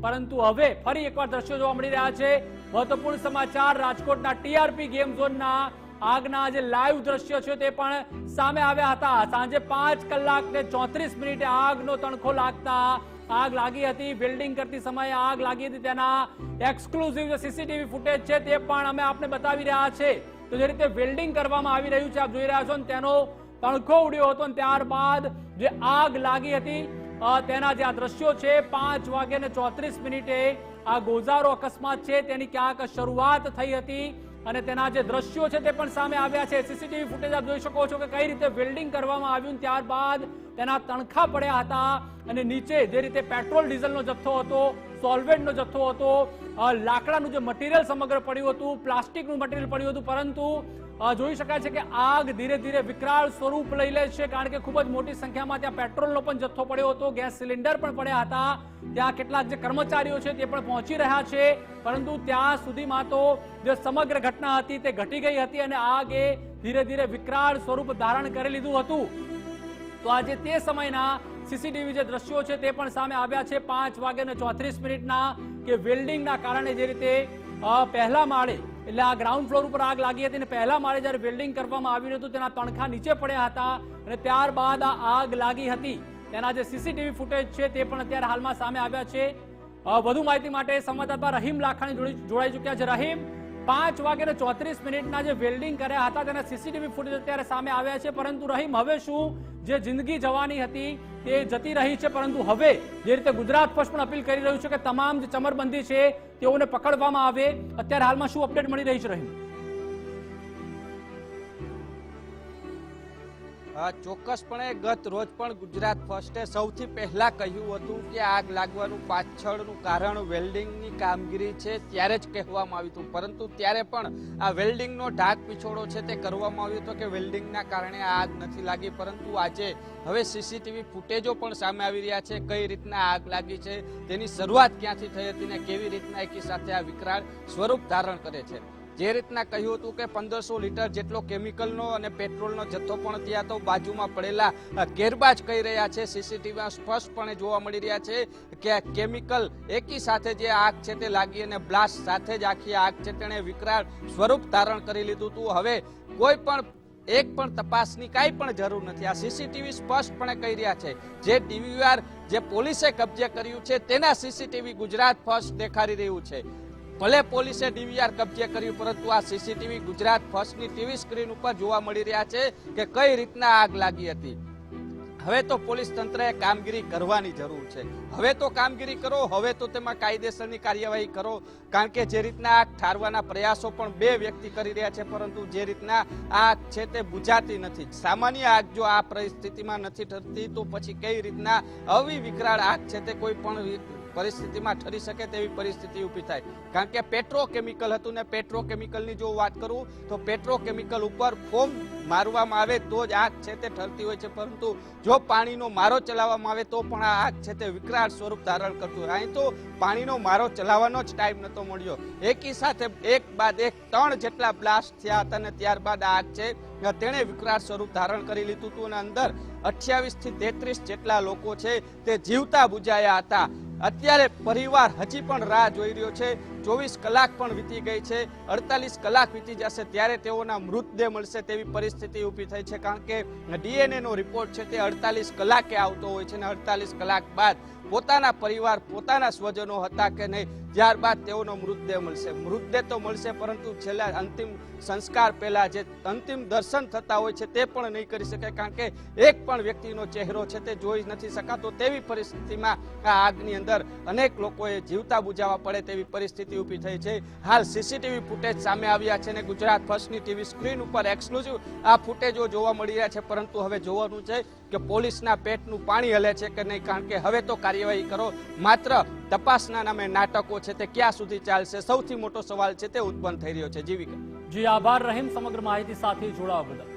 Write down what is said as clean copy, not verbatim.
પરંતુ હવે ફરી એકવાર દ્રશ્યો જોવા મળી રહ્યા છે। મહત્વપૂર્ણ સમાચાર, રાજકોટના ટીઆરપી ગેમ ઝોનના આગના જે લાઈવ દ્રશ્યો છે તે પણ સામે આવ્યા હતા। સાંજે 5 કલાક ને 34 મિનિટે આગનો તણખો લાગતા આગ લાગી હતી। વેલ્ડિંગ કરતી સમયે આગ લાગી હતી, તેના એક્સક્લુઝિવ જે સીસીટીવી ફૂટેજ છે તે પણ અમે આપને બતાવી રહ્યા છે। તો જે રીતે વેલ્ડિંગ કરવામાં આવી રહ્યું છે, આપ જોઈ રહ્યા છો, તેનો તણખો ઉડ્યો હતો, ત્યારબાદ જે આગ લાગી હતી તેના જે આ દ્રશ્યો છે 5 વાગે ને 34 મિનિટે આ ગોઝારો અકસ્માત છે તેની ક્યાંક શરૂઆત થઈ હતી અને તેના જે દ્રશ્યો છે તે પણ સામે આવ્યા છે। સીસીટીવી ફૂટેજ આપ જોઈ શકો છો કે કઈ રીતે વેલ્ડિંગ કરવામાં આવ્યું, ત્યારબાદ તેના તણખા પડ્યા હતા અને નીચે જે રીતે પેટ્રોલ ડીઝલનો જથ્થો હતો, સોલ્વેન્ટનો જથ્થો હતો, લાકડાનું જે મટીરિયલ સમગ્ર પડ્યું હતું, પ્લાસ્ટિકનું મટીરિયલ પડ્યું હતું, પરંતુ જોઈ શકાય છે કે આગ ધીરે ધીરે વિકરાળ સ્વરૂપ લઈ લે છે, કારણ કે ખૂબ જ મોટી સંખ્યામાં ત્યાં પેટ્રોલનો પણ જથ્થો પડ્યો હતો, ગેસ સિલિન્ડર પણ પડ્યા હતા, ત્યાં કેટલાક જે કર્મચારીઓ છે તે પણ પહોંચી રહ્યા છે, પરંતુ ત્યાં સુધીમાં તો જે સમગ્ર ઘટના હતી તે ઘટી ગઈ હતી અને આગે ધીરે ધીરે વિકરાળ સ્વરૂપ ધારણ કરી લીધું હતું। તો આજે તે સમયના સીસીટીવી જે દ્રશ્યો છે તે પણ સામે આવ્યા છે 5 વાગે ને 34 મિનિટના કે વેલ્ડિંગના કારણે જે રીતે પહેલા માળે એટલે આ ગ્રાઉન્ડ ફ્લોર ઉપર આગ લાગી હતી અને પહેલા માળે જ્યારે વેલ્ડિંગ કરવામાં આવ્યું હતું તેના તણખા નીચે પડ્યા હતા અને ત્યારબાદ આ આગ લાગી હતી, તેના જે સીસીટીવી ફૂટેજ છે તે પણ અત્યારે હાલમાં સામે આવ્યા છે। વધુ માહિતી માટે સંવાદદાતા રહીમ લાખાણી જોડાઈ ચૂક્યા છે। રહીમ, 5 વાગે ને 34 મિનિટના જે વેલ્ડિંગ કર્યા હતા તેના સીસીટીવી ફૂટેજ અત્યારે સામે આવ્યા છે, પરંતુ રહીમ, હવે શું જે જિંદગી જવાની હતી તે જતી રહી છે, પરંતુ હવે જે રીતે ગુજરાત ફર્સ્ટ પણ અપીલ કરી રહ્યું છે કે તમામ જે ચમરબંધી છે તેઓને પકડવામાં આવે, અત્યારે હાલમાં શું અપડેટ મળી રહી છે રહીમ? ચોક્કસપણે ગત રોજ પણ ગુજરાત ફર્સ્ટે સૌથી પહેલા કહ્યું હતું કે આગ લાગવાનું પાછળનું કારણ વેલ્ડિંગની કામગીરી છે, ત્યારે જ કહેવામાં આવ્યું હતું, પરંતુ ત્યારે પણ આ વેલ્ડિંગનો ઢાક પીછોડો છે તે કરવામાં આવ્યો હતો કે વેલ્ડિંગના કારણે આગ નથી લાગી, પરંતુ આજે હવે સીસીટીવી ફૂટેજો પણ સામે આવી રહ્યા છે, કઈ રીતના આગ લાગી છે, તેની શરૂઆત ક્યાંથી થઈ હતી ને કેવી રીતના એકી સાથે આ વિકરાળ સ્વરૂપ ધારણ કરે છે। જે રીતના કહ્યું હતું કે 1500 લીટર જેટલો કેમિકલનો અને પેટ્રોલનો જથ્થો પણ ત્યાં તો બાજુમાં પડેલા ગેરબાજ કહી રહ્યા છે। સીસીટીવીમાં સ્પષ્ટપણે જોવા મળી રહ્યા છે કે કેમિકલ એકી સાથે જે આગ છે તે લાગી અને બ્લાસ્ટ સાથે જ આખી આગ છે તેણે વિકરાળ સ્વરૂપ ધારણ કરી લીધું હતું। હવે કોઈ પણ એક પણ તપાસની કાંઈ પણ જરૂર નથી, આ સીસીટીવી સ્પષ્ટપણે કહી રહ્યા છે। જે ડીવીઆર જે પોલીસે કબજે કર્યું છે તેના સીસીટીવી ગુજરાત ફર્સ્ટ દેખાડી રહ્યું છે। ભલે પોલીસે ડીવીઆર કબજે કર્યું, પરંતુ આ સીસીટીવી ગુજરાત ફર્સ્ટની ટીવી સ્ક્રીન ઉપર જોવા મળી રહ્યા છે કે કઈ રીતના આગ લાગી હતી। હવે તો પોલીસ તંત્રએ કામગીરી કરવાની જરૂર છે, હવે તો કામગીરી કરો, હવે તો તેમાં કાયદેસરની કાર્યવાહી કરો, કારણ કે જે રીતના આગ ઠારવાના પ્રયાસો પણ 2 વ્યક્તિ કરી રહ્યા છે, પરંતુ જે રીતના આગ છે તે બુઝાતી નથી। સામાન્ય આગ જો આ પરિસ્થિતિમાં નથી ઠરતી તો પછી કઈ રીતના આવી વિકરાળ આગ છે તે કોઈ પણ પરિસ્થિતિમાં ઠરી શકે તેવી પરિસ્થિતિ ઊભી થાય, કારણ કે પેટ્રોકેમિકલ હતું ને પેટ્રોકેમિકલની જો વાત કરું તો પેટ્રોકેમિકલ ઉપર ફોમ મારવામાં આવે તો જ આગ છે તે ઠરતી હોય છે, પરંતુ જો પાણીનો મારો ચલાવવામાં આવે તો પણ આ આગ છે તે વિકરાળ સ્વરૂપ ધારણ કરતું હોય। અહીં તો પાણીનો મારો ચલાવવાનો જ ટાઈમ નતો મળ્યો, એકી સાથે એક બાદ એક 3 જેટલા બ્લાસ્ટ થયા હતા અને ત્યારબાદ આગ છે તેણે વિકરાળ સ્વરૂપ ધારણ કરી લીધું હતું અને અંદર 28 થી 33 જેટલા લોકો છે તે જીવતા બુજાયા હતા। અત્યારે પરિવાર હજી પણ રાહ જોઈ રહ્યો છે, 24 કલાક પણ વીતી ગઈ છે, 48 કલાક વીતી જશે ત્યારે તેઓના મૃતદેહ મળશે તેવી પરિસ્થિતિ ઊભી થઈ છે, કારણ કે ડીએનએ નો રિપોર્ટ છે તે 48 કલાકે આવતો હોય છે અને 48 કલાક બાદ પોતાના પરિવાર, પોતાના સ્વજનો હતા કે નહીં, ત્યારબાદ તેઓનો મૃતદેહ મળશે। મૃતદેહ તો મળશે, પરંતુ છેલ્લા અંતિમ સંસ્કાર પહેલા જે અંતિમ દર્શન થતા હોય છે તે પણ નહીં કરી શકે, કારણ કે એક પણ વ્યક્તિનો ચહેરો છે તે જોઈ નથી શકાતો તેવી પરિસ્થિતિમાં આ આગની અંદર અનેક લોકોએ જીવતા બુજાવવા પડે તેવી પરિસ્થિતિ ઊભી થઈ છે। હાલ સીસીટીવી ફૂટેજ સામે આવ્યા છે અને ગુજરાત ફર્સ્ટની ટીવી સ્ક્રીન ઉપર એક્સક્લુઝિવ આ ફૂટેજો જોવા મળી રહ્યા છે, પરંતુ હવે જોવાનું છે કે પોલીસના પેટનું પાણી હલે છે કે નહીં, કારણ કે હવે તો કાર્યવાહી કરો, માત્ર તપાસના નામે નાટકો છે તે ક્યાં સુધી ચાલશે, સૌથી મોટો સવાલ છે તે ઉત્પન્ન થઈ રહ્યો છે। જીવિકા જી આભાર રહીમ, સમગ્ર માહિતી સાથે જોડાવા બદલ।